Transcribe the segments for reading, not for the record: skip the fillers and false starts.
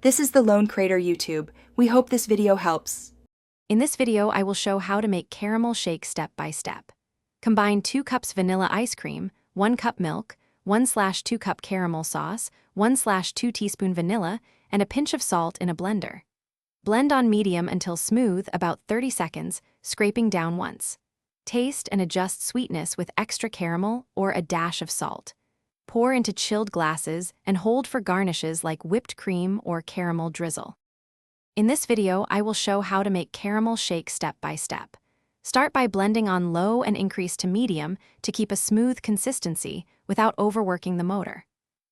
This is the Lone Crater YouTube. We hope this video helps. In this video, I will show how to make caramel shake step by step. Combine 2 cups vanilla ice cream, 1 cup milk, 1/2 cup caramel sauce, 1/2 teaspoon vanilla, and a pinch of salt in a blender. Blend on medium until smooth, about 30 seconds, scraping down once. Taste and adjust sweetness with extra caramel or a dash of salt. Pour into chilled glasses and hold for garnishes like whipped cream or caramel drizzle. In this video, I will show how to make caramel shake step by step. Start by blending on low and increase to medium to keep a smooth consistency without overworking the motor.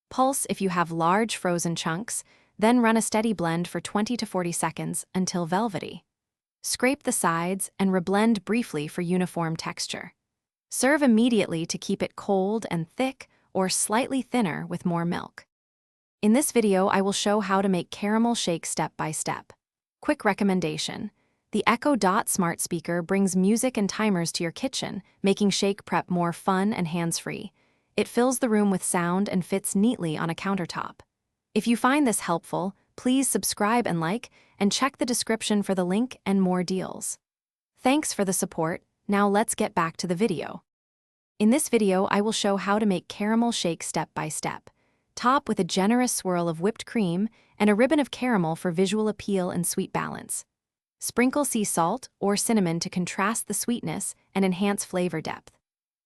Pulse if you have large frozen chunks, then run a steady blend for 20 to 40 seconds until velvety. Scrape the sides and reblend briefly for uniform texture. Serve immediately to keep it cold and thick or slightly thinner with more milk. In this video, I will show how to make caramel shake step by step. Quick recommendation: the Echo Dot smart speaker brings music and timers to your kitchen, making shake prep more fun and hands-free. It fills the room with sound and fits neatly on a countertop. If you find this helpful, please subscribe and like, and check the description for the link and more deals. Thanks for the support. Now let's get back to the video. In this video, I will show how to make caramel shake step by step. Top with a generous swirl of whipped cream and a ribbon of caramel for visual appeal and sweet balance. Sprinkle sea salt or cinnamon to contrast the sweetness and enhance flavor depth.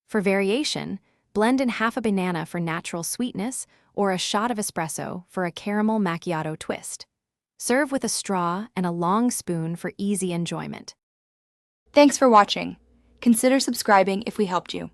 For variation, blend in half a banana for natural sweetness or a shot of espresso for a caramel macchiato twist. Serve with a straw and a long spoon for easy enjoyment. Thanks for watching. Consider subscribing if we helped you.